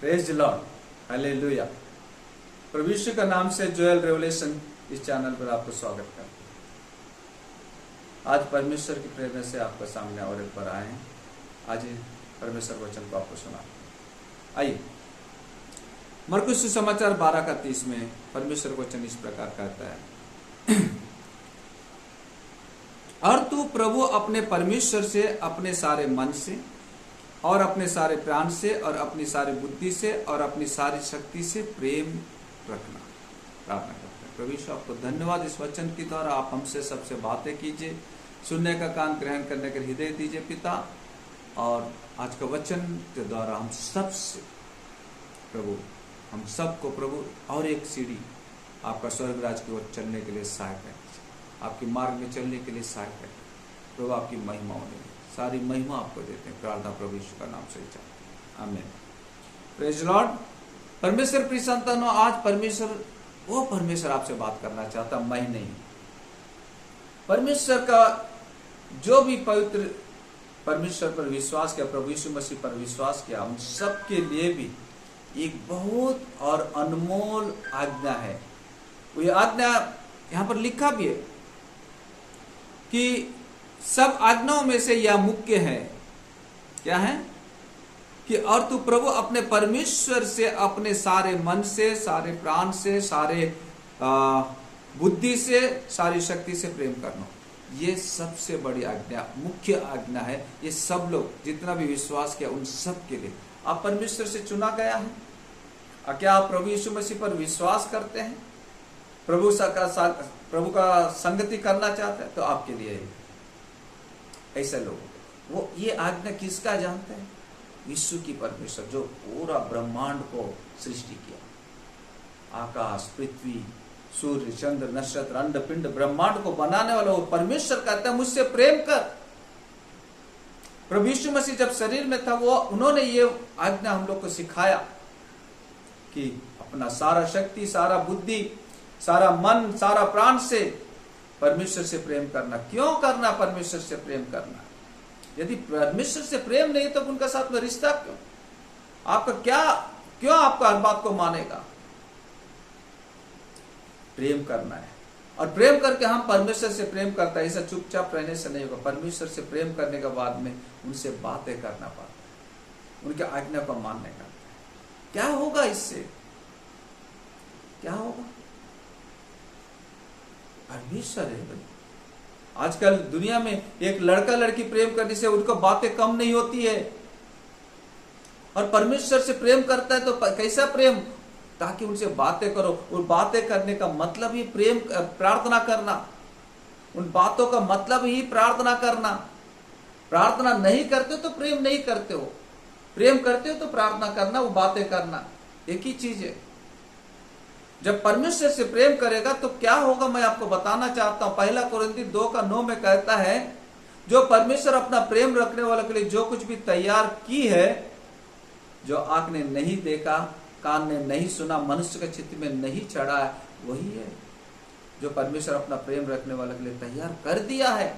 Praise the lord, hallelujah. प्रभु यीशु का नाम से जोएल रेवलेशन इस चैनल पर आपको स्वागत करता हूं। आज परमेश्वर की प्रेरणा से आपके सामने और एक बार आए हैं। आज परमेश्वर वचन को आपको सुना। आइए, मरकुस सुसमाचार 12:30 में परमेश्वर वचन इस प्रकार कहता है, और तू प्रभु अपने परमेश्वर से अपने सारे मन से और अपने सारे प्राण से और अपनी सारी बुद्धि से और अपनी सारी शक्ति से प्रेम रखना। प्रार्थना करते हैं। प्रभु यीशु, आपको धन्यवाद इस वचन के द्वारा आप हमसे सबसे बातें कीजिए, सुनने का कान ग्रहण करने का हृदय दीजिए पिता। और आज का वचन के द्वारा हम सबसे प्रभु, हम सबको प्रभु और एक सीढ़ी आपका स्वर्ग राज की ओर चलने के लिए सहायक है, आपके मार्ग में चलने के लिए सहायक है प्रभु। आपकी महिमा होने सारी महिमा आपको देते हैं। प्रार्थना प्रभु यीशु का नाम से चाहते हैं, आमीन। Praise Lord. परमेश्वर प्रिय संतानों, आज वो परमेश्वर आपसे बात करना चाहता, मैं नहीं। परमेश्वर का जो भी पवित्र परमेश्वर पर विश्वास किया, प्रभु यीशु मसीह पर विश्वास किया, उन सब के लिए भी एक बहुत और अनमोल आज्ञा है। वो ये आज्ञा यहां पर लिखा भी है कि सब आज्ञाओं में से यह मुख्य है। क्या है कि और तू प्रभु अपने परमेश्वर से अपने सारे मन से, सारे प्राण से, सारे बुद्धि से, सारी शक्ति से प्रेम करना। ये सबसे बड़ी आज्ञा, मुख्य आज्ञा है। ये सब लोग जितना भी विश्वास किया उन सब के लिए आप परमेश्वर से चुना गया है। और क्या आप प्रभु यीशु मसीह पर विश्वास करते हैं, प्रभु का संगति करना चाहते हैं, तो आपके लिए ऐसे लोग वो ये आज्ञा किसका जानते हैं? विश्व की परमेश्वर जो पूरा ब्रह्मांड को सृष्टि किया, आकाश, पृथ्वी, सूर्य, चंद्र, नक्षत्र, अंड, पिंड, ब्रह्मांड को बनाने वाला वो परमेश्वर कहता है मुझसे प्रेम कर। प्रभु यीशु मसीह जब शरीर में था वो उन्होंने ये आज्ञा हम लोग को सिखाया कि अपना सारा शक्ति, सारा बुद्धि, सारा मन, सारा प्राण से परमेश्वर से प्रेम करना। क्यों करना परमेश्वर से प्रेम करना? यदि परमेश्वर से प्रेम नहीं तो उनका साथ में रिश्ता क्यों? आपका क्यों आपका हर बात को मानेगा? प्रेम करना है। और प्रेम करके हम परमेश्वर से प्रेम करता है, ऐसा चुपचाप रहने से नहीं होगा। परमेश्वर से प्रेम करने के बाद में उनसे बातें करना पड़ता है, उनके आज्ञा को मानने का। क्या होगा इससे? क्या होगा? परमेश्वर है भाई। आजकल दुनिया में एक लड़का लड़की प्रेम करने से उनको बातें कम नहीं होती है, और परमेश्वर से प्रेम करता है तो कैसा प्रेम? ताकि उनसे बातें करो। और बातें करने का मतलब ही प्रेम, प्रार्थना करना। उन बातों का मतलब ही प्रार्थना करना। प्रार्थना नहीं करते तो प्रेम नहीं करते हो, प्रेम करते हो तो प्रार्थना करना, वो बातें करना, एक ही चीज है। जब परमेश्वर से प्रेम करेगा तो क्या होगा मैं आपको बताना चाहता हूं। 1 कोरिन्थी 2:9 में कहता है, जो परमेश्वर अपना प्रेम रखने वालों के लिए जो कुछ भी तैयार की है, जो आंख ने नहीं देखा, कान ने नहीं सुना, मनुष्य के चित्त में नहीं चढ़ा है, वही है जो परमेश्वर अपना प्रेम रखने वालों के लिए तैयार कर दिया है।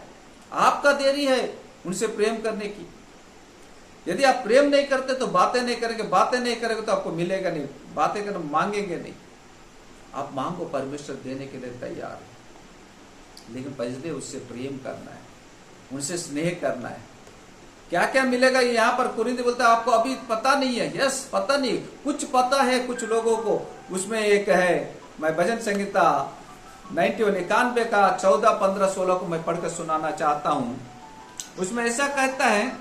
आपका देरी है उनसे प्रेम करने की। यदि आप प्रेम नहीं करते तो बातें नहीं करेंगे, बातें नहीं करेंगे तो आपको मिलेगा नहीं, बातें करना मांगेंगे नहीं। आप मांगो, परमेश्वर देने के लिए तैयार है, लेकिन पहले उससे प्रेम करना है, उनसे स्नेह करना है। क्या क्या मिलेगा यहाँ पर कुरिन्थी बोलता है आपको अभी पता नहीं है। यस, पता नहीं, कुछ पता है कुछ लोगों को। उसमें एक है, मैं भजन संहिता 91 का 14, 15, 16 को मैं पढ़कर सुनाना चाहता हूं। उसमें ऐसा कहता है,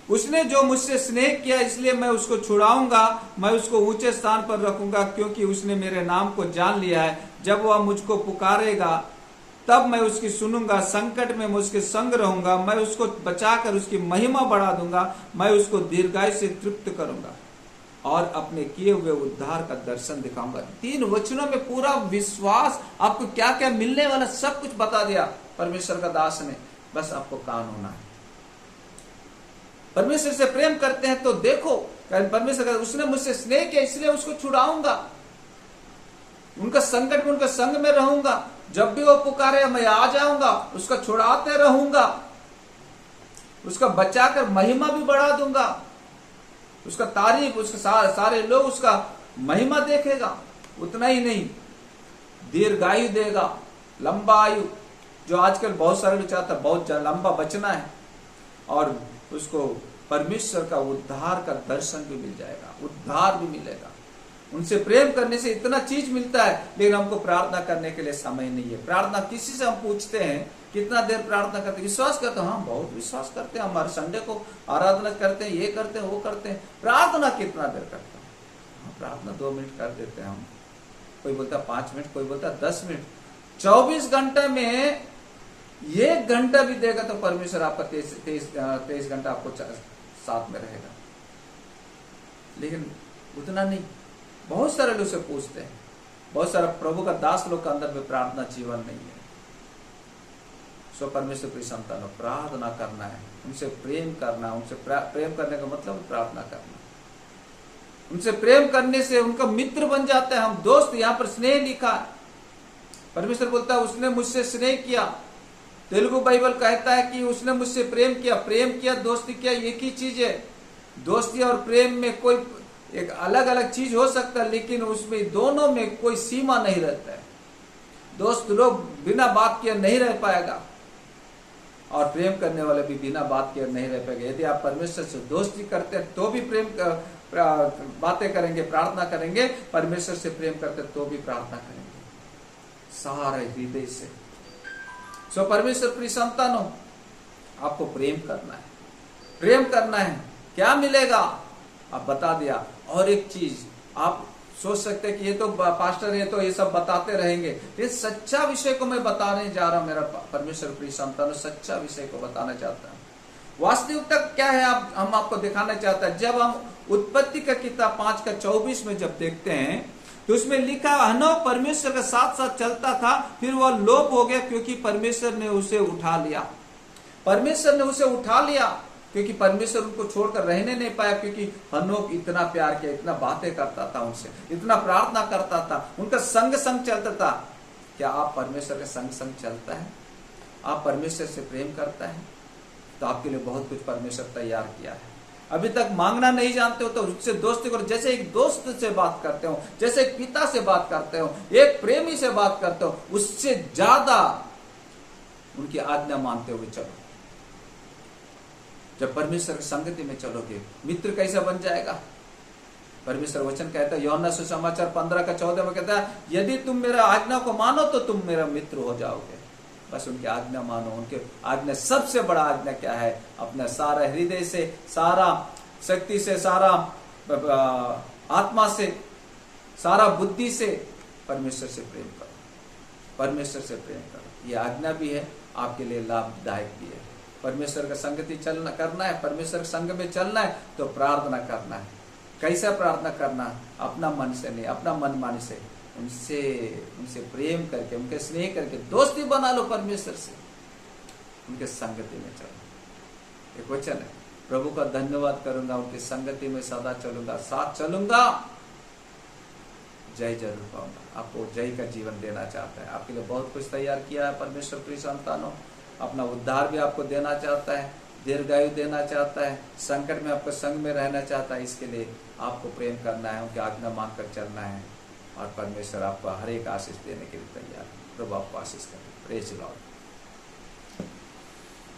उसने जो मुझसे स्नेह किया इसलिए मैं उसको छुड़ाऊंगा, मैं उसको ऊंचे स्थान पर रखूंगा, क्योंकि उसने मेरे नाम को जान लिया है। जब वह मुझको पुकारेगा तब मैं उसकी सुनूंगा, संकट में मैं उसके संग रहूंगा, मैं उसको बचाकर उसकी महिमा बढ़ा दूंगा, मैं उसको दीर्घायु से तृप्त करूंगा और अपने किए हुए उद्धार का दर्शन दिखाऊंगा। 3 वचनों में पूरा विश्वास, आपको क्या क्या मिलने वाला सब कुछ बता दिया परमेश्वर का दास ने। बस आपको कान होना है। परमेश्वर से प्रेम करते हैं तो देखो, परमेश्वर उसने मुझसे स्नेह किया इसलिए उसको छुड़ाऊंगा, उनका संकट में उनका संग में रहूंगा। जब भी वो पुकारे मैं आ जाऊंगा, उसका छुड़ाते रहूंगा, उसका बचाकर महिमा भी बढ़ा दूंगा। उसका तारीफ, उसके सारे लोग उसका महिमा देखेगा। उतना ही नहीं, दीर्घायु देगा, लंबा आयु, जो आजकल बहुत सारे लोग चाहते हैं बहुत लंबा बचना है, और उसको परमेश्वर का उद्धार का दर्शन भी मिल जाएगा, उद्धार भी मिलेगा। उनसे प्रेम करने से इतना चीज मिलता है, लेकिन हमको प्रार्थना करने के लिए समय नहीं है। प्रार्थना किसी से हम पूछते हैं कितना देर प्रार्थना करते हैं, विश्वास करते हैं, हाँ बहुत विश्वास करते हैं, हमारे संडे को आराधना करते हैं, ये करते हैं, वो करते हैं। प्रार्थना कितना देर करते हैं? प्रार्थना 2 मिनट कर देते हैं हम, कोई बोलता है 5 मिनट, कोई बोलता है 10 मिनट। 24 घंटे में 1 घंटा भी देगा तो परमेश्वर आपका 23 घंटा आपको साथ में रहेगा। लेकिन उतना नहीं, बहुत सारे लोग से पूछते हैं, बहुत सारा प्रभु का दास लोग का अंदर में प्रार्थना जीवन नहीं है। सो परमेश्वर की संतान प्रार्थना करना है, उनसे प्रेम करना, उनसे प्रेम करने का मतलब प्रार्थना करना। उनसे प्रेम करने से उनका मित्र बन जाता है, हम दोस्त। यहाँ पर स्नेह लिखा है, परमेश्वर बोलता है उसने मुझसे स्नेह किया। तेलुगु बाइबल कहता है कि उसने मुझसे प्रेम किया। प्रेम किया, दोस्ती किया, एक ही चीज है। दोस्ती और प्रेम में कोई एक अलग अलग चीज हो सकता है, लेकिन उसमें दोनों में कोई सीमा नहीं रहता है। दोस्त लोग बिना बात किए नहीं रह पाएगा, और प्रेम करने वाले भी बिना बात किए नहीं रह पाएगा। यदि आप परमेश्वर से दोस्ती करते हैं तो भी प्रेम बातें करेंगे, प्रार्थना करेंगे। परमेश्वर से प्रेम करते तो भी प्रार्थना करेंगे सारे हृदय से। सो परमेश्वर प्रिय संतानों, आपको प्रेम करना है, प्रेम करना है। क्या मिलेगा? आप बता दिया। और एक चीज आप सोच सकते हैं कि ये तो पास्टर है तो ये सब बताते रहेंगे, ये सच्चा विषय को मैं बताने जा रहा हूं। मेरा परमेश्वर प्रिय संतानों, सच्चा विषय को बताना चाहता हूं। वास्तविकता क्या है हम आपको दिखाना चाहता है। जब हम उत्पत्ति का किताब 5:24 में जब देखते हैं तो उसमें लिखा, हनोक परमेश्वर के साथ साथ चलता था, फिर वह लोप हो गया क्योंकि परमेश्वर ने उसे उठा लिया। परमेश्वर ने उसे उठा लिया क्योंकि परमेश्वर उनको छोड़कर रहने नहीं पाया, क्योंकि हनोक इतना प्यार किया, इतना बातें करता था उनसे, इतना प्रार्थना करता था, उनका संग संग चलता था। क्या आप परमेश्वर के संग संग चलता है? आप परमेश्वर से प्रेम करता है? तो आपके लिए बहुत कुछ परमेश्वर तैयार किया है। अभी तक मांगना नहीं जानते हो तो उससे दोस्ती करो। जैसे एक दोस्त से बात करते हो, जैसे एक पिता से बात करते हो, एक प्रेमी से बात करते हो, उससे ज्यादा उनकी आज्ञा मानते हुए चलो। जब परमेश्वर की संगति में चलोगे, मित्र कैसा बन जाएगा? परमेश्वर वचन कहता है, यूहन्ना सुसमाचार 15:14 में कहता है, यदि तुम मेरा आज्ञा को मानो तो तुम मेरा मित्र हो जाओगे। बस उनकी आज्ञा मानो। उनके आज्ञा, सबसे बड़ा आज्ञा क्या है? अपना सारा हृदय से, सारा शक्ति से, सारा आत्मा से, सारा बुद्धि से परमेश्वर से प्रेम करो, परमेश्वर से प्रेम करो। ये आज्ञा भी है, आपके लिए लाभदायक भी है। परमेश्वर का संगति चलना करना है, परमेश्वर के संग में चलना है तो प्रार्थना करना है। कैसा प्रार्थना करना? अपना मन से नहीं, अपना मन मानी से, उनसे प्रेम करके, उनके स्नेह करके दोस्ती बना लो परमेश्वर से, उनके संगति में चलो। एक वचन है, प्रभु का धन्यवाद करूंगा, उनकी संगति में सदा चलूंगा, साथ चलूंगा, जय जरूर पाऊंगा। आपको जय का जीवन देना चाहता है, आपके लिए बहुत कुछ तैयार किया है परमेश्वर प्रिय संतानों। अपना उद्धार भी आपको देना चाहता है, दीर्घायु देना चाहता है, संकट में आपको संग में रहना चाहता है। इसके लिए आपको प्रेम करना है, उनकी आज्ञा मानकर चलना है, और परमेश्वर आपको हर एक आशीष देने के लिए तैयार है। प्रभु आपको आशीष करें। Praise Lord.